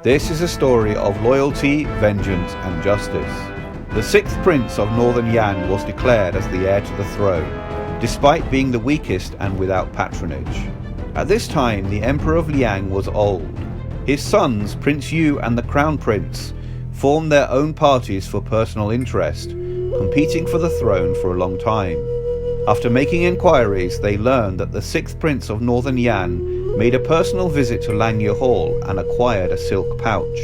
This is a story of loyalty, vengeance and justice. The sixth prince of northern Yan was declared as the heir to the throne, despite being the weakest and without patronage. At this time, the Emperor of Liang was old. His sons, Prince Yu and the Crown Prince, formed their own parties for personal interest, competing for the throne for a long time. After making inquiries, they learned that the sixth prince of northern Yan made a personal visit to Langye Hall and acquired a silk pouch.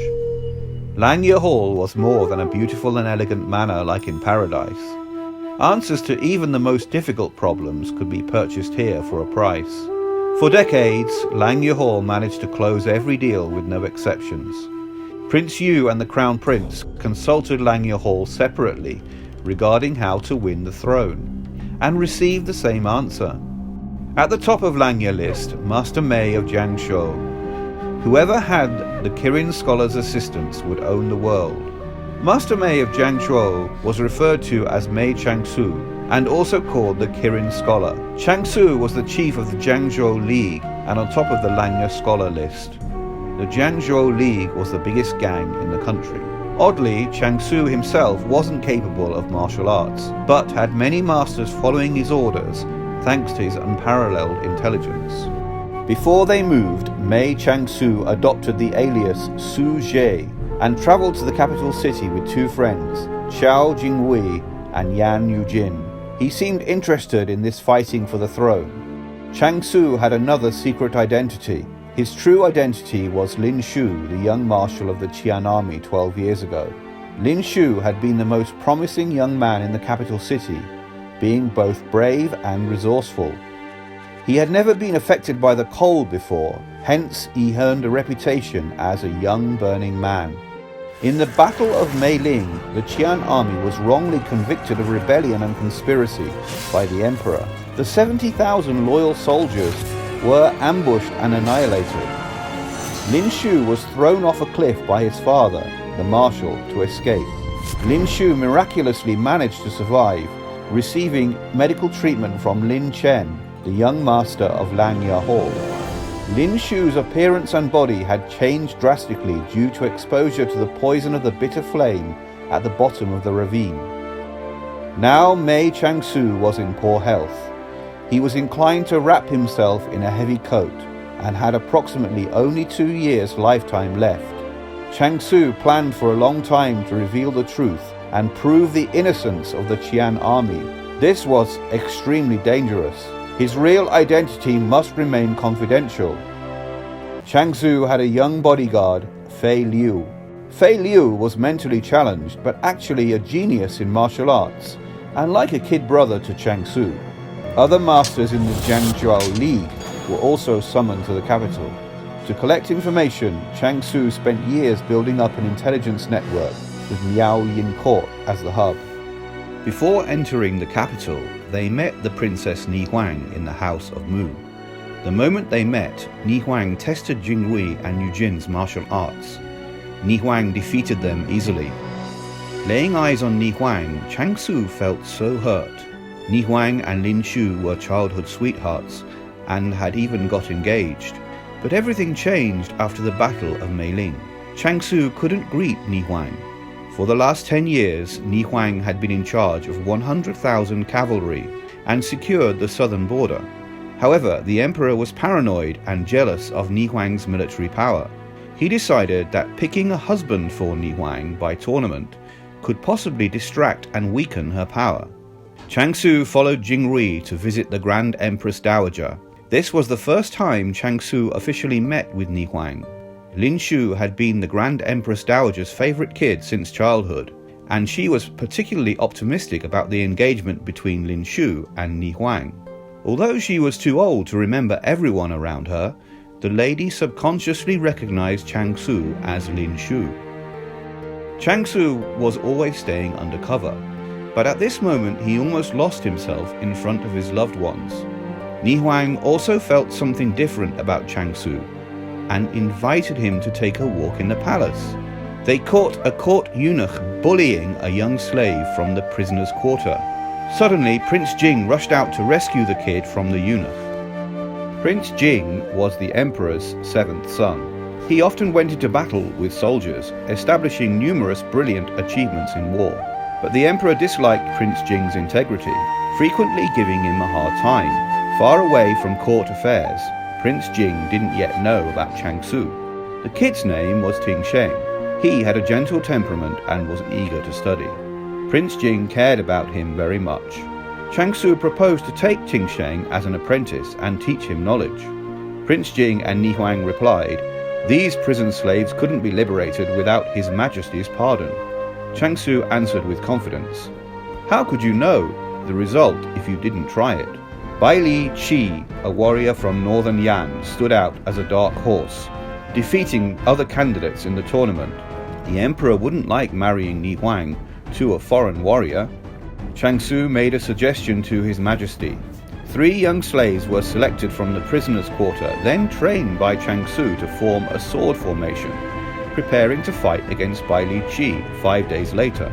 Langye Hall was more than a beautiful and elegant manor like in paradise. Answers to even the most difficult problems could be purchased here for a price. For decades, Langye Hall managed to close every deal with no exceptions. Prince Yu and the Crown Prince consulted Langye Hall separately regarding how to win the throne, and received the same answer. At the top of Langye list, Master Mei of Jiangzhou. Whoever had the Kirin scholar's assistance would own the world. Master Mei of Jiangzhou was referred to as Mei Changsu, and also called the Kirin scholar. Changsu was the chief of the Jiangzhou League and on top of the Langye scholar list. The Jiangzhou League was the biggest gang in the country. Oddly, Changsu himself wasn't capable of martial arts, but had many masters following his orders thanks to his unparalleled intelligence. Before they moved, Mei Changsu adopted the alias Su Jie and traveled to the capital city with two friends, Qiao Jingwei and Yan Yujin. He seemed interested in this fighting for the throne. Changsu had another secret identity. His true identity was Lin Shu, the young marshal of the Qian army 12 years ago. Lin Shu had been the most promising young man in the capital city, being both brave and resourceful. He had never been affected by the cold before, hence he earned a reputation as a young burning man. In the Battle of Meiling, the Qian army was wrongly convicted of rebellion and conspiracy by the emperor. The 70,000 loyal soldiers were ambushed and annihilated. Lin Shu was thrown off a cliff by his father, the marshal, to escape. Lin Shu miraculously managed to survive, receiving medical treatment from Lin Chen, the young master of Langye Hall. Lin Shu's appearance and body had changed drastically due to exposure to the poison of the bitter flame at the bottom of the ravine. Now Mei Changsu was in poor health. He was inclined to wrap himself in a heavy coat and had approximately only 2 years' lifetime left. Changsu planned for a long time to reveal the truth and prove the innocence of the Qian army. This was extremely dangerous. His real identity must remain confidential. Changsu had a young bodyguard, Fei Liu. Fei Liu was mentally challenged, but actually a genius in martial arts, and like a kid brother to Changsu. Other masters in the Jiangzhou League were also summoned to the capital. To collect information, Changsu spent years building up an intelligence network with Miao Yin Court as the hub. Before entering the capital, they met the Princess Ni Huang in the house of Mu. The moment they met, Ni Huang tested Jingwei and Yujin's martial arts. Ni Huang defeated them easily. Laying eyes on Ni Huang, Changsu felt so hurt. Ni Huang and Lin Shu were childhood sweethearts and had even got engaged. But everything changed after the Battle of Meiling. Changsu couldn't greet Ni Huang. For the last 10 years, Ni Huang had been in charge of 100,000 cavalry and secured the southern border. However, the emperor was paranoid and jealous of Ni Huang's military power. He decided that picking a husband for Ni Huang by tournament could possibly distract and weaken her power. Changsu followed Jingwei to visit the Grand Empress Dowager. This was the first time Changsu officially met with Ni Huang. Lin Shu had been the Grand Empress Dowager's favorite kid since childhood, and she was particularly optimistic about the engagement between Lin Shu and Ni Huang. Although she was too old to remember everyone around her, the lady subconsciously recognized Changsu as Lin Shu. Changsu was always staying undercover, but at this moment he almost lost himself in front of his loved ones. Ni Huang also felt something different about Changsu and invited him to take a walk in the palace. They caught a court eunuch bullying a young slave from the prisoner's quarter. Suddenly, Prince Jing rushed out to rescue the kid from the eunuch. Prince Jing was the emperor's 7th son. He often went into battle with soldiers, establishing numerous brilliant achievements in war. But the emperor disliked Prince Jing's integrity, frequently giving him a hard time. Far away from court affairs, Prince Jing didn't yet know about Changsu. The kid's name was Tingsheng. He had a gentle temperament and was eager to study. Prince Jing cared about him very much. Changsu proposed to take Tingsheng as an apprentice and teach him knowledge. Prince Jing and Nihhuang replied, "These prison slaves couldn't be liberated without His Majesty's pardon." Changsu answered with confidence, "How could you know the result if you didn't try it?" Bai Li Qi, a warrior from northern Yan, stood out as a dark horse, defeating other candidates in the tournament. The emperor wouldn't like marrying Nihhuang to a foreign warrior. Changsu made a suggestion to His Majesty. 3 young slaves were selected from the prisoners' quarter, then trained by Changsu to form a sword formation, preparing to fight against Bai Li Qi 5 days later.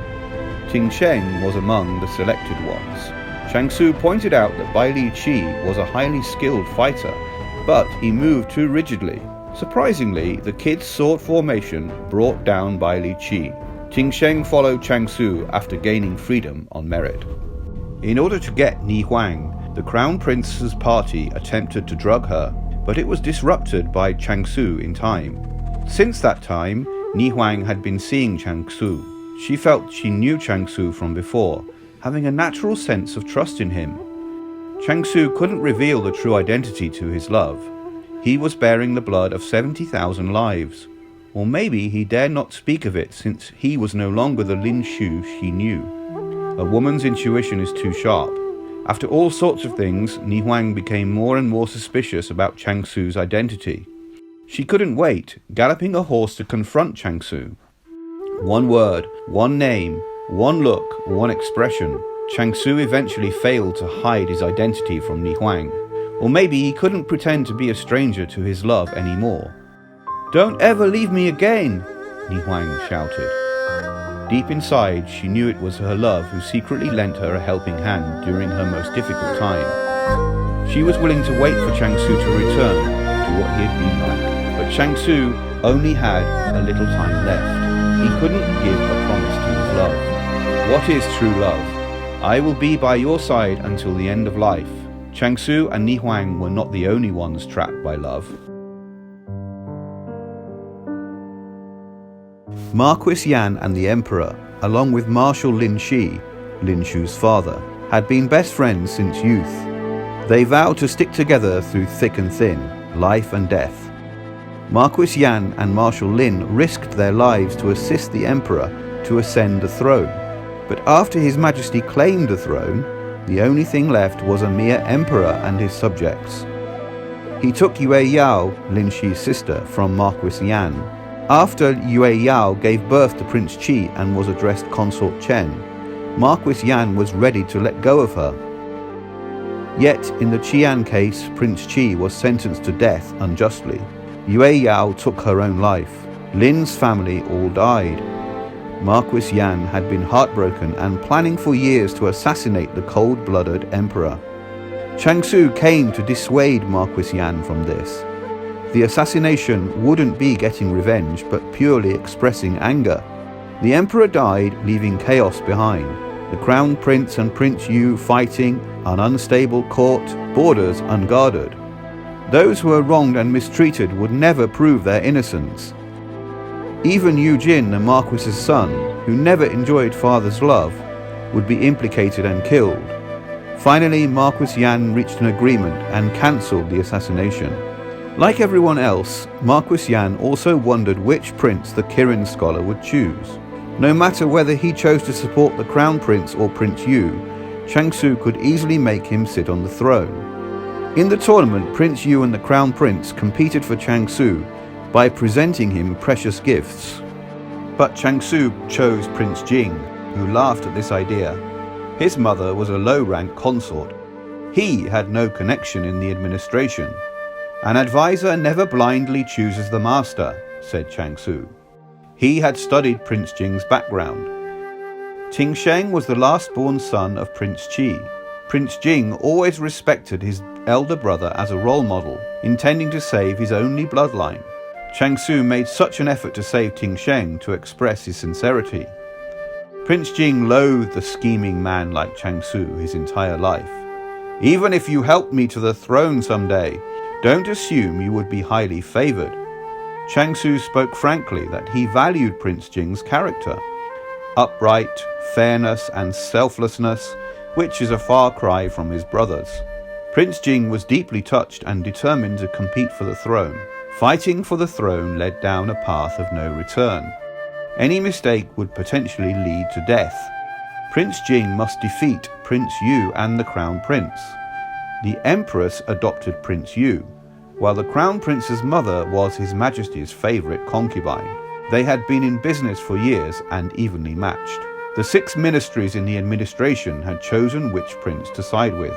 Tingsheng was among the selected ones. Changsu pointed out that Bai Li Qi was a highly skilled fighter, but he moved too rigidly. Surprisingly, the kid's sword formation brought down Bai Li Qi. Tingsheng followed Changsu after gaining freedom on merit. In order to get Nihhuang, the crown prince's party attempted to drug her, but it was disrupted by Changsu in time. Since that time, Nihhuang had been seeing Changsu. She felt she knew Changsu from before, having a natural sense of trust in him. Changsu couldn't reveal the true identity to his love. He was bearing the blood of 70,000 lives. Or maybe he dared not speak of it since he was no longer the Lin Shu she knew. A woman's intuition is too sharp. After all sorts of things, Nihhuang became more and more suspicious about Changsu's identity. She couldn't wait, galloping a horse to confront Changsu. One word, one name, one look, one expression. Changsu eventually failed to hide his identity from Nihhuang. Or maybe he couldn't pretend to be a stranger to his love anymore. "Don't ever leave me again," Nihhuang shouted. Deep inside, she knew it was her love who secretly lent her a helping hand during her most difficult time. She was willing to wait for Changsu to return to what he had been like. But Changsu only had a little time left. He couldn't give a promise to his love. What is true love? "I will be by your side until the end of life." Changsu and Nihhuang were not the only ones trapped by love. Marquis Yan and the Emperor, along with Marshal Lin Shi, Lin Shu's father, had been best friends since youth. They vowed to stick together through thick and thin, life and death. Marquis Yan and Marshal Lin risked their lives to assist the Emperor to ascend the throne. But after His Majesty claimed the throne, the only thing left was a mere emperor and his subjects. He took Yue Yao, Lin Shi's sister, from Marquis Yan. After Yue Yao gave birth to Prince Qi and was addressed Consort Chen, Marquis Yan was ready to let go of her. Yet, in the Qian case, Prince Qi was sentenced to death unjustly. Yue Yao took her own life. Lin's family all died. Marquis Yan had been heartbroken and planning for years to assassinate the cold-blooded emperor. Changsu came to dissuade Marquis Yan from this. The assassination wouldn't be getting revenge, but purely expressing anger. The emperor died, leaving chaos behind. The crown prince and Prince Yu fighting, an unstable court, borders unguarded. Those who were wronged and mistreated would never prove their innocence. Even Yu Jin, the Marquis's son, who never enjoyed father's love, would be implicated and killed. Finally, Marquis Yan reached an agreement and cancelled the assassination. Like everyone else, Marquis Yan also wondered which prince the Kirin scholar would choose. No matter whether he chose to support the crown prince or Prince Yu, Changsu could easily make him sit on the throne. In the tournament, Prince Yu and the crown prince competed for Changsu by presenting him precious gifts. But Changsu chose Prince Jing, who laughed at this idea. His mother was a low-rank consort. He had no connection in the administration. "An advisor never blindly chooses the master," said Changsu. He had studied Prince Jing's background. Tingsheng was the last-born son of Prince Qi. Prince Jing always respected his elder brother as a role model, intending to save his only bloodline. Changsu made such an effort to save Tingsheng to express his sincerity. Prince Jing loathed a scheming man like Changsu his entire life. "Even if you helped me to the throne someday, don't assume you would be highly favored." Changsu spoke frankly that he valued Prince Jing's character, upright, fairness and selflessness, which is a far cry from his brothers. Prince Jing was deeply touched and determined to compete for the throne. Fighting for the throne led down a path of no return. Any mistake would potentially lead to death. Prince Jing must defeat Prince Yu and the Crown Prince. The Empress adopted Prince Yu, while the Crown Prince's mother was His Majesty's favourite concubine. They had been in business for years and evenly matched. The 6 ministries in the administration had chosen which prince to side with.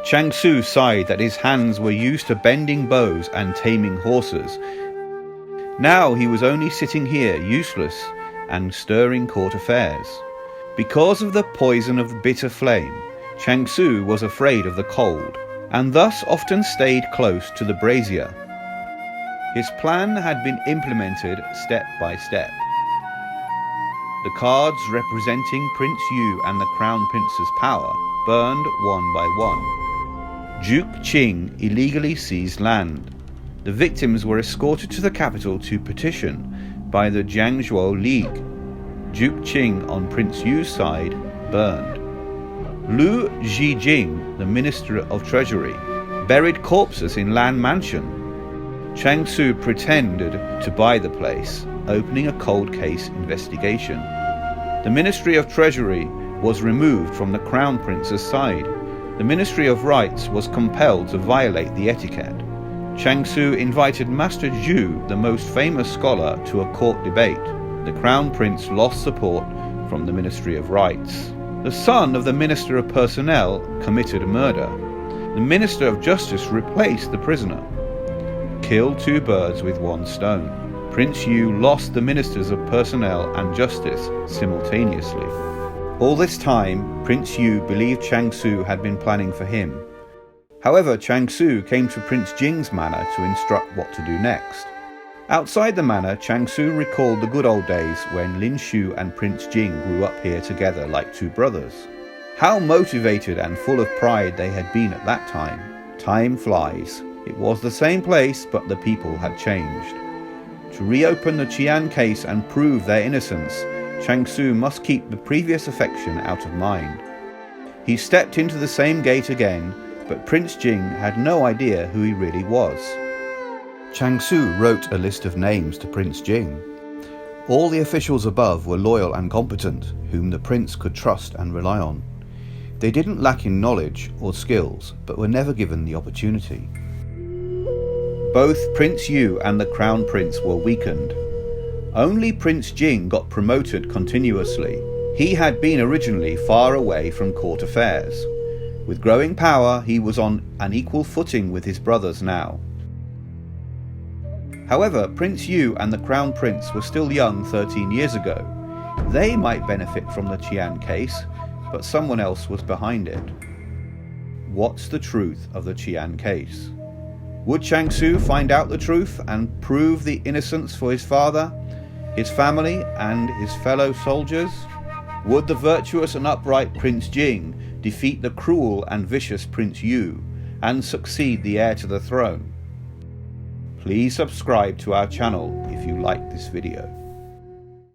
Changsu sighed that his hands were used to bending bows and taming horses. Now he was only sitting here, useless, and stirring court affairs. Because of the poison of the bitter flame, Changsu was afraid of the cold, and thus often stayed close to the brazier. His plan had been implemented step by step. The cards representing Prince Yu and the Crown Prince's power burned one by one. Duke Qing illegally seized land. The victims were escorted to the capital to petition by the Jiangzhou League. Duke Qing on Prince Yu's side burned. Lu Zhijing, the Minister of Treasury, buried corpses in Lan Mansion. Changsu pretended to buy the place, opening a cold case investigation. The Ministry of Treasury was removed from the Crown Prince's side. The Ministry of Rights was compelled to violate the etiquette. Changsu invited Master Zhu, the most famous scholar, to a court debate. The Crown Prince lost support from the Ministry of Rights. The son of the Minister of Personnel committed murder. The Minister of Justice replaced the prisoner. Killed 2 birds with 1 stone. Prince Yu lost the Ministers of Personnel and Justice simultaneously. All this time, Prince Yu believed Changsu had been planning for him. However, Changsu came to Prince Jing's manor to instruct what to do next. Outside the manor, Changsu recalled the good old days when Lin Shu and Prince Jing grew up here together like 2 brothers. How motivated and full of pride they had been at that time. Time flies. It was the same place, but the people had changed. To reopen the Qian case and prove their innocence, Changsu must keep the previous affection out of mind. He stepped into the same gate again, but Prince Jing had no idea who he really was. Changsu wrote a list of names to Prince Jing. All the officials above were loyal and competent, whom the prince could trust and rely on. They didn't lack in knowledge or skills, but were never given the opportunity. Both Prince Yu and the Crown Prince were weakened. Only Prince Jing got promoted continuously. He had been originally far away from court affairs. With growing power, he was on an equal footing with his brothers now. However, Prince Yu and the Crown Prince were still young 13 years ago. They might benefit from the Qian case, but someone else was behind it. What's the truth of the Qian case? Would Changsu find out the truth and prove the innocence for his father, his family, and his fellow soldiers? Would the virtuous and upright Prince Jing defeat the cruel and vicious Prince Yu and succeed the heir to the throne? Please subscribe to our channel if you like this video.